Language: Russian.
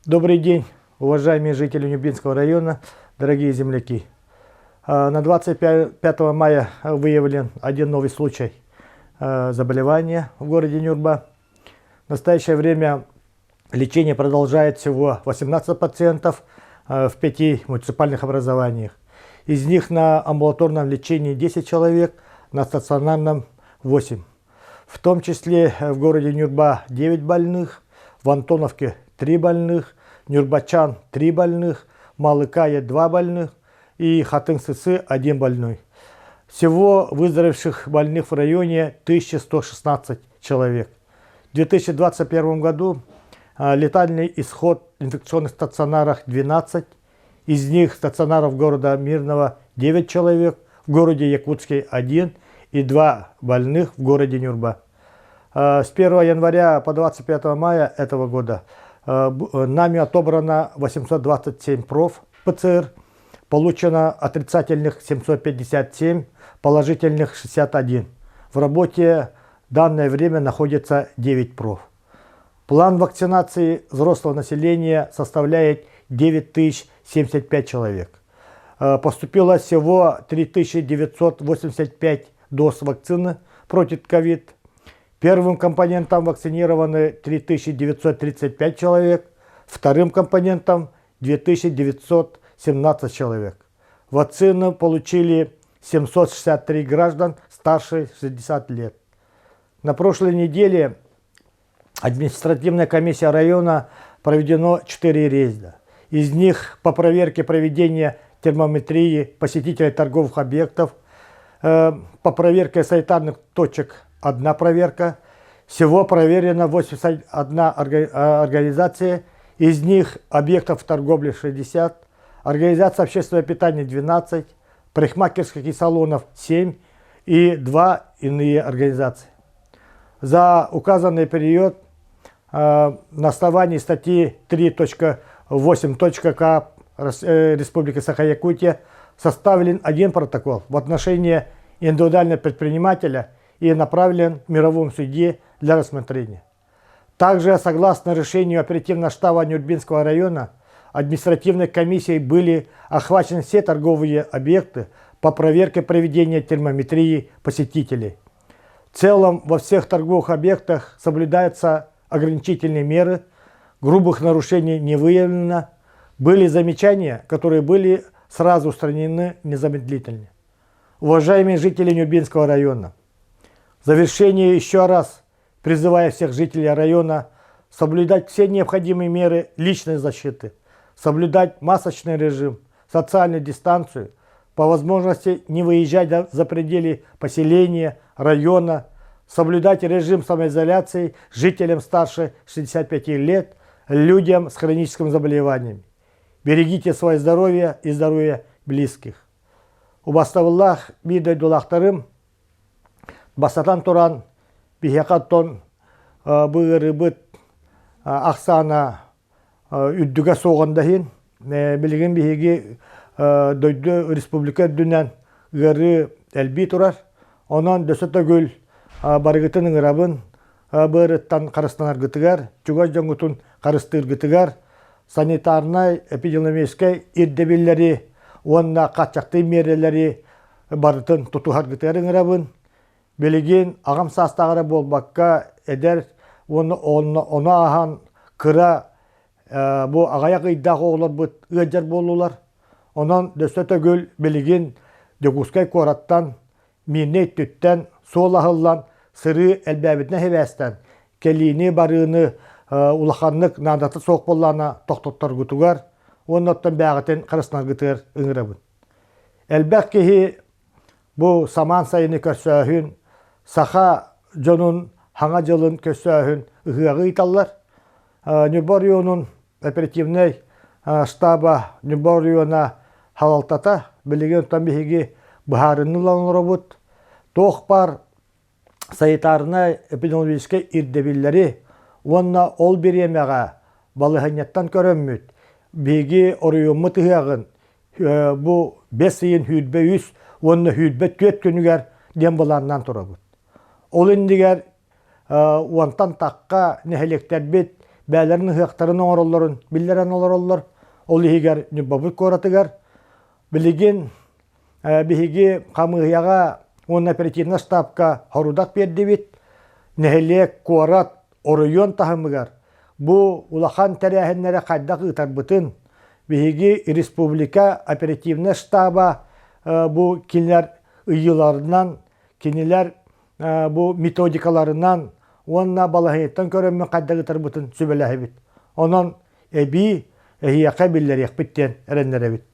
Добрый день, уважаемые жители Нюрбинского района, дорогие земляки. На 25 мая выявлен один новый случай заболевания в городе Нюрба. В настоящее время лечение продолжает всего 18 пациентов в 5 муниципальных образованиях. Из них на амбулаторном лечении 10 человек, на стационарном 8. В том числе в городе Нюрба 9 больных, в Антоновке 3 больных, Нюрбачан 3 больных, Малыкае 2 больных и Хатын-Сысы 1 больной. Всего выздоровевших больных в районе 1116 человек. В 2021 году летальный исход в инфекционных стационарах 12, из них стационаров города Мирного 9 человек, в городе Якутске 1 и 2 больных в городе Нюрба. С 1 января по 25 мая этого года нами отобрано 827 проб ПЦР, получено отрицательных 757, положительных 61. В работе в данное время находится 9 проб. План вакцинации взрослого населения составляет 9075 человек. Поступило всего 3985 доз вакцины против ковид. Первым компонентом вакцинированы 3935 человек, вторым компонентом 2917 человек. Вакцину получили 763 граждан старше 60 лет. На прошлой неделе административная комиссия района проведено 4 рейда. Из них по проверке проведения термометрии посетителей торговых объектов, по проверке санитарных точек 1 проверка. Всего проверено 81 организация, из них объектов торговли 60, организаций общественного питания 12, парикмахерских и салонов 7 и 2 иные организации. За указанный период на основании статьи 3.8 КАП Республики Саха-Якутия составлен один протокол в отношении индивидуального предпринимателя и направлен в мировом суде для рассмотрения. Также, согласно решению оперативного штаба Нюрбинского района, административной комиссией были охвачены все торговые объекты по проверке проведения термометрии посетителей. В целом, во всех торговых объектах соблюдаются ограничительные меры, грубых нарушений не выявлено, были замечания, которые были сразу устранены незамедлительно. Уважаемые жители Нюрбинского района, в завершение еще раз призываю всех жителей района соблюдать все необходимые меры личной защиты, соблюдать масочный режим, социальную дистанцию, по возможности не выезжать за пределы поселения, района, соблюдать режим самоизоляции жителям старше 65 лет, людям с хроническими заболеваниями. Берегите свое здоровье и здоровье близких. Убаставаллах бидай дулахтарым, басатан туран, бихекаттон бұғырыбыт ақсана үддіге соғандахин, білген бихеге дойды республика дүнен ғыры әлбей тұрар, онан дөсіті гүл барғытының ғырабын бұғырыттан қарыстанар ғытығар, жүгаз жоңғытын қарыстыр ғытығар, санитарнай эпидемиологической ирдебеллери, онна қатшақты мерелері барытын тұтығар ғытығарын ғырабын, Белеген ағам састағыры болбаққа әдер оны ахан кыра бұл ағаяқ үйдағы олар бұд ұйаджар болулар. Онан дөсті гөл белеген дөгускай кораттан, минне түттен, сол ағылан, сыры әлбәбітіне хевәстен, келіні барыны улақанлық надаты соқ боллана тоқтоттар күтігар, оннаттан бәғітен қырысынан күтігер ұңырабын. Әлбәқ кехи бұл саман сайыны көрсөхін, Саха жонун хаңа жылын көсөһүн ыгыагы италлар. Нюрба районун оперативный штаба Нюрба района халалтата билеген тамбиги бахарыны ланробут. Тохпар санитарный эпидемиологический ирдебиллери онна ол беремега балыханьяттан көрөммүт. Биги орыйыммы тыгагын бу 5 йын хүдбе 100 онна хүдбе 4 күнүгер дем боланнан турабыт. Ол индигер уантан таққа нехелектер бет бәлерін хыяқтарын оңыролларын, биллерен олар, ол егер нүбабыт көратыгар, білеген бігеге қамығыяға он оперативна штабка хорудақ бердебет, нәхелек, куарат, оройон тахымыгар. Бу улахан тәрәхінлері қайдақ ұтар бұтын, бігеге республика оперативна штаба бу кинлер ұйыларынан, кинелер бу методикаларынан, онна балахеттен көріммен қайдақ ұтар бұтын сүбелі әбет. Онын әбі әйяқа білдер еқпіттен әрендер әбет.